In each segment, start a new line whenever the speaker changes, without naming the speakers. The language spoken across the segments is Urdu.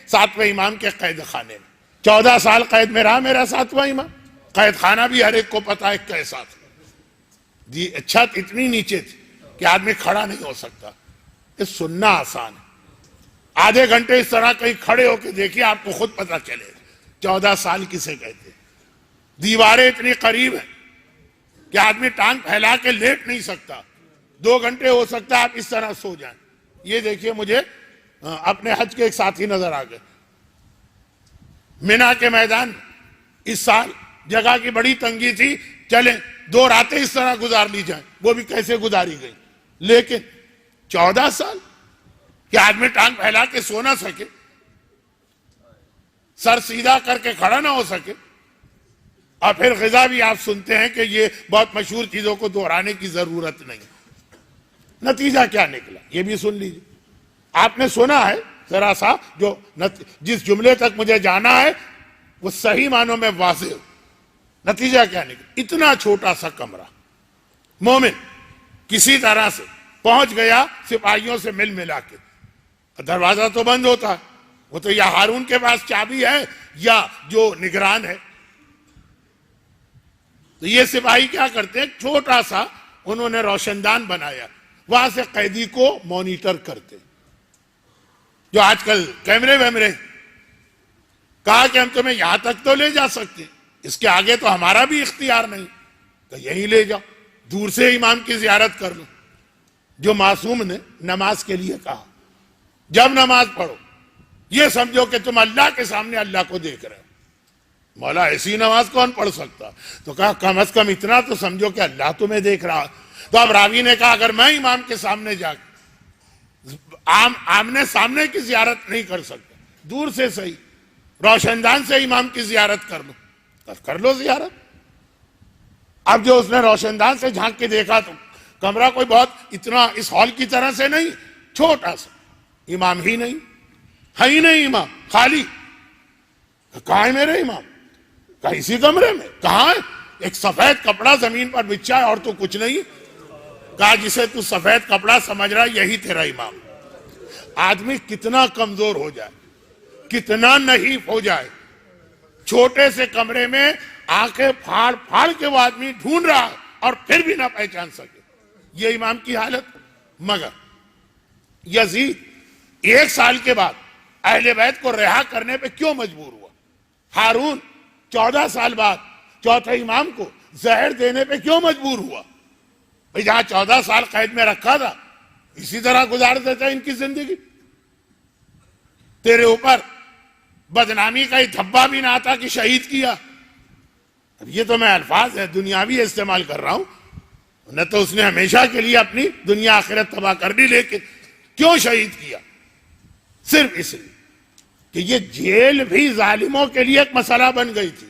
7ویں امام کے قید خانے میں 14 سال قید میں رہا میرا 7واں امام. قید خانہ بھی ہر ایک کو پتا ہے کیسا تھا جی. چھت اتنی نیچے تھی کہ آدمی کھڑا نہیں ہو سکتا. یہ سننا آسان ہے, آدھے گھنٹے اس طرح کہیں کھڑے ہو کے دیکھیے آپ کو خود پتا چلے گا 14 سال کسے کہتے ہیں. دیواریں اتنی قریب ہیں کہ آدمی ٹانگ پھیلا کے لیٹ نہیں سکتا. 2 گھنٹے ہو سکتا ہے آپ اس طرح سو جائیں. یہ دیکھیے مجھے اپنے حج کے ایک ساتھی نظر آ گئے مینا کے میدان. اس سال جگہ کی بڑی تنگی تھی, چلیں 2 راتیں اس طرح گزار لی جائیں. وہ بھی کیسے گزاری گئی, لیکن 14 سال کہ آدمی ٹانگ پھیلا کے سو نہ سکے, سر سیدھا کر کے کھڑا نہ ہو سکے. اور پھر غذا بھی آپ سنتے ہیں کہ یہ بہت مشہور چیزوں کو دہرانے کی ضرورت نہیں. نتیجہ کیا نکلا یہ بھی سن لیجیے. آپ نے سنا ہے ذرا سا, جو جس جملے تک مجھے جانا ہے وہ صحیح معنوں میں واضح ہو. نتیجہ کیا نکلا, اتنا چھوٹا سا کمرہ, مومن کسی طرح سے پہنچ گیا سپاہیوں سے مل ملا کے. دروازہ تو بند ہوتا ہے, وہ تو یا ہارون کے پاس چابی ہے یا جو نگران ہے. تو یہ سپاہی کیا کرتے ہیں, چھوٹا سا انہوں نے روشن دان بنایا, وہاں سے قیدی کو مانیٹر کرتے. جو آج کل کیمرے ویمرے, کہا کہ ہم تمہیں یہاں تک تو لے جا سکتے, اس کے آگے تو ہمارا بھی اختیار نہیں, کہ یہیں لے جاؤ, دور سے امام کی زیارت کر لو. جو معصوم نے نماز کے لیے کہا, جب نماز پڑھو یہ سمجھو کہ تم اللہ کے سامنے اللہ کو دیکھ رہے ہو. مولا ایسی نماز کون پڑھ سکتا, تو کہا کم از کم اتنا تو سمجھو کہ اللہ تمہیں دیکھ رہا. تو اب راوی نے کہا اگر میں امام کے سامنے جا کے آمنے سامنے کی زیارت نہیں کر سکتا, دور سے صحیح روشن دان سے امام کی زیارت کر لو, کر لو زیارت. اب جو اس نے روشن دان سے جھانک کے دیکھا تو کمرہ کوئی بہت اتنا اس ہال کی طرح سے نہیں, چھوٹا سا, امام ہی نہیں, ہے ہی نہیں امام, خالی. کہاں ہے میرے امام, کہا اسی کمرے میں. کہاں ہے, ایک سفید کپڑا زمین پر بچھا ہے اور تو کچھ نہیں. کہا جسے تو سفید کپڑا سمجھ رہا یہی تیرا امام. آدمی کتنا کمزور ہو جائے, کتنا نحیف ہو جائے, چھوٹے سے کمرے میں آنکھیں پھاڑ پھاڑ کے وہ آدمی ڈھونڈ رہا ہے اور پھر بھی نہ پہچان سکے. یہ امام کی حالت. مگر یزید 1 سال کے بعد اہل بیت کو رہا کرنے پہ کیوں مجبور ہوا؟ ہارون 14 سال بعد چوتھے امام کو زہر دینے پہ کیوں مجبور ہوا؟ بھئی جہاں 14 سال قید میں رکھا تھا اسی طرح گزار دیتا ان کی زندگی. تیرے اوپر بدنامی کا دھبا بھی نہ آتا کہ شہید کیا. اب یہ تو میں الفاظ ہے دنیاوی استعمال کر رہا ہوں, نہ تو اس نے ہمیشہ کے لیے اپنی دنیا آخرت تباہ کر دی, لیکن کیوں شہید کیا؟ صرف اس لیے کہ یہ جیل بھی ظالموں کے لیے ایک مسئلہ بن گئی تھی,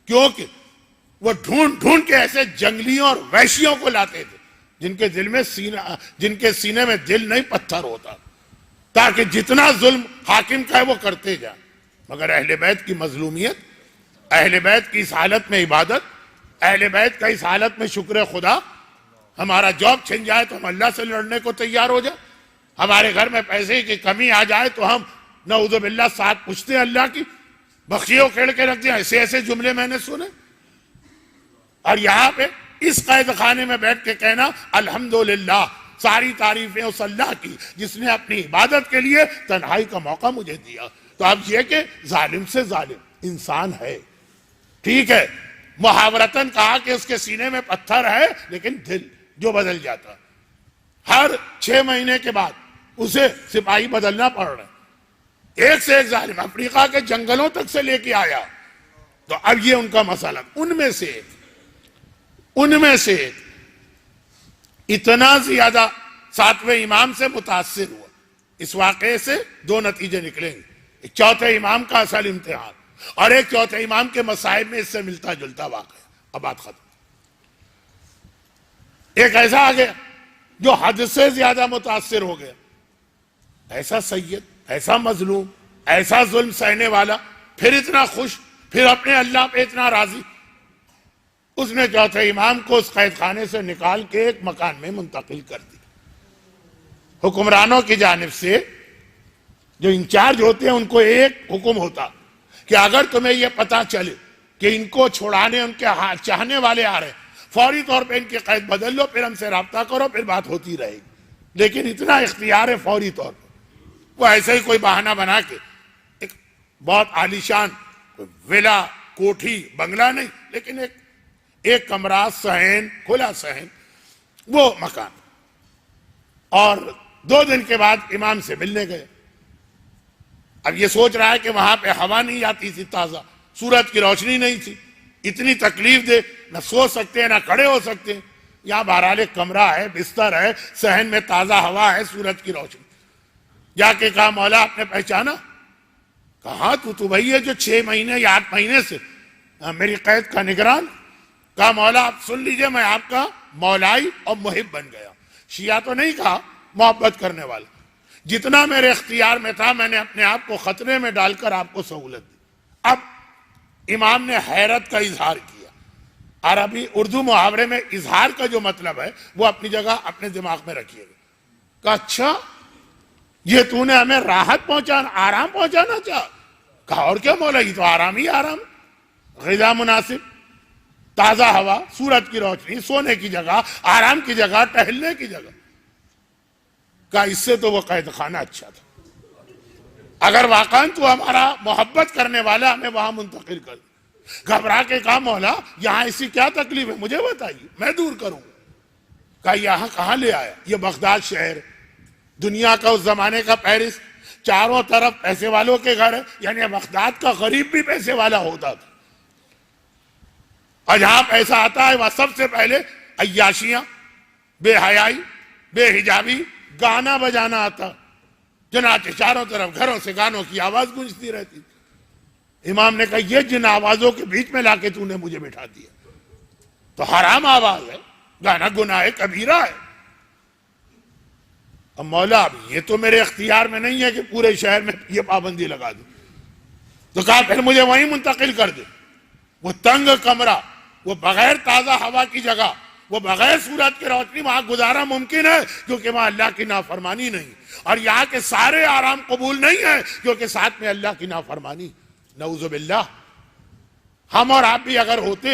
کیونکہ وہ ڈھونڈ ڈھونڈ کے ایسے جنگلیوں اور وحشیوں کو لاتے تھے جن کے سینے میں دل نہیں پتھر ہوتا, تاکہ جتنا ظلم حاکم کا ہے وہ کرتے جائیں. مگر اہل بیت کی مظلومیت, اہل بیت کی اس حالت میں عبادت, اہل بیت کا اس حالت میں شکر خدا. ہمارا جاب چھن جائے تو ہم اللہ سے لڑنے کو تیار ہو جائیں, ہمارے گھر میں پیسے کی کمی آ جائے تو ہم نعوذ باللہ ساتھ پوچھتے ہیں اللہ کی, بخشیوں کھیڑ کے رکھ دیں. ایسے ایسے جملے میں نے سنے. اور یہاں پہ اس قید خانے میں بیٹھ کے کہنا الحمدللہ, ساری تعریفیں اس اللہ کی جس نے اپنی عبادت کے لیے تنہائی کا موقع مجھے دیا. تو اب یہ کہ ظالم سے ظالم انسان ہے, ٹھیک ہے, محاورتاً کہا کہ اس کے سینے میں پتھر ہے, لیکن دل جو بدل جاتا. ہر 6 مہینے کے بعد اسے سپاہی بدلنا پڑ رہا ہے. ایک سے ایک ظالم افریقہ کے جنگلوں تک سے لے کے آیا. تو اب یہ ان کا مسئلہ. ان میں سے ایک اتنا زیادہ 7ویں امام سے متاثر ہوا. اس واقعے سے 2 نتیجے نکلیں گے. ایک چوتھے امام کا اصل امتحان اور ایک چوتھے امام کے مصائب میں اس سے ملتا جلتا واقعہ. اب بات ختم. ایک ایسا آ گیا جو حد سے زیادہ متاثر ہو گیا, ایسا سید, ایسا مظلوم, ایسا ظلم سہنے والا, پھر اتنا خوش, پھر اپنے اللہ پہ اتنا راضی. اس نے چوتھے امام کو اس قید خانے سے نکال کے ایک مکان میں منتقل کر دی. حکمرانوں کی جانب سے جو انچارج ہوتے ہیں ان کو ایک حکم ہوتا کہ اگر تمہیں یہ پتا چلے کہ ان کو چھوڑانے ان کے چاہنے والے آ رہے ہیں، فوری طور پہ ان کی قید بدل لو، پھر ہم سے رابطہ کرو، پھر بات ہوتی رہے گی۔ لیکن اتنا اختیار ہے فوری طور پہ، وہ ایسے ہی کوئی بہانہ بنا کے ایک بہت عالیشان ولا، کوٹھی، بنگلہ نہیں، لیکن ایک کمرہ، صحن، کھلا صحن، وہ مکان، اور 2 دن کے بعد امام سے ملنے گئے۔ اب یہ سوچ رہا ہے کہ وہاں پہ ہوا نہیں آتی تھی تازہ، سورج کی روشنی نہیں تھی، اتنی تکلیف دے، نہ سو سکتے ہیں نہ کھڑے ہو سکتے ہیں، یہاں بہرحال ایک کمرہ ہے، بستر ہے، صحن میں تازہ ہوا ہے، سورج کی روشنی۔ جا کے کہا مولا آپ نے پہچانا؟ کہا تو وہی ہے جو 6 مہینے یا 8 مہینے سے میری قید کا نگران۔ کہا مولا آپ سن لیجئے، میں آپ کا مولائی اور محب بن گیا۔ شیعہ تو نہیں کہا، محبت کرنے والا۔ جتنا میرے اختیار میں تھا میں نے اپنے آپ کو خطرے میں ڈال کر آپ کو سہولت دی۔ اب امام نے حیرت کا اظہار کیا۔ عربی اردو محاورے میں اظہار کا جو مطلب ہے وہ اپنی جگہ اپنے دماغ میں رکھیے گا۔ کہا اچھا یہ تو نے ہمیں راحت پہنچانا، آرام پہنچانا چاہا؟ کہا اور کیا مولا، یہ تو آرام ہی آرام، غذا مناسب، تازہ ہوا، سورج کی روشنی، سونے کی جگہ، آرام کی جگہ، ٹہلنے کی جگہ۔ کہا اس سے تو وہ قید خانہ اچھا تھا، اگر واقعاً تو ہمارا محبت کرنے والا ہمیں وہاں منتقل کر دے۔ گھبرا کے کہا مولا یہاں ایسی کیا تکلیف ہے، مجھے بتائیے میں دور کروں۔ کہا یہاں کہاں لے آیا، یہ بغداد شہر، دنیا کا اس زمانے کا پیرس، چاروں طرف پیسے والوں کے گھر ہے، یعنی بغداد کا غریب بھی پیسے والا ہوتا تھا، اور جہاں پیسہ آتا ہے وہاں سب سے پہلے عیاشیاں، بے حیائی، بے حجابی، گانا بجانا آتا، چنانچہ چاروں طرف گھروں سے گانوں کی آواز گونجتی رہتی۔ امام نے کہا یہ جن آوازوں کے بیچ میں لا کے تو نے مجھے بٹھا دیا تو حرام آواز ہے، گانا گناہ کبیرہ ہے۔ اب مولا اب یہ تو میرے اختیار میں نہیں ہے کہ پورے شہر میں یہ پابندی لگا دوں، تو کہا پھر مجھے وہیں منتقل کر دے۔ وہ تنگ کمرہ، وہ بغیر تازہ ہوا کی جگہ، وہ بغیر سورج کی روشنی، وہاں گزارا ممکن ہے کیونکہ وہاں اللہ کی نافرمانی نہیں، اور یہاں کے سارے آرام قبول نہیں ہے کیونکہ ساتھ میں اللہ کی نافرمانی۔ نعوذ باللہ، ہم اور آپ بھی اگر ہوتے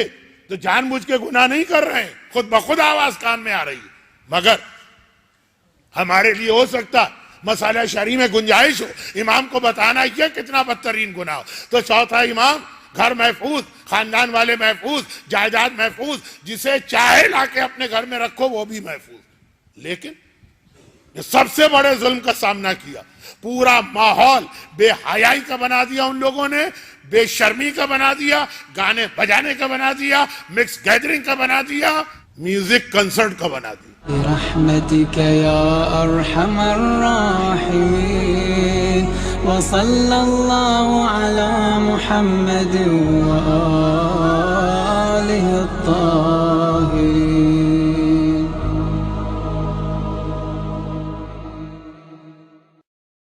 تو جان بوجھ کے گناہ نہیں کر رہے ہیں، خود بخود آواز کان میں آ رہی ہے، مگر ہمارے لیے ہو سکتا مسئلہ شرعی میں گنجائش ہو، امام کو بتانا یہ کتنا بدترین گناہ ہو۔ تو چوتھا امام، گھر محفوظ، خاندان والے محفوظ، جائیداد محفوظ، جسے چاہے لا کے اپنے گھر میں رکھو وہ بھی محفوظ۔ لیکن یہ سب سے بڑے ظلم کا سامنا کیا، پورا ماحول بے حیائی کا بنا دیا ان لوگوں نے، بے شرمی کا بنا دیا، گانے بجانے کا بنا دیا، مکس گیدرنگ کا بنا دیا، میوزک کنسرٹ کا بنا دیا۔
برحمتك يا أرحم الراحمين وصلى الله على محمد وآله الطاهرين۔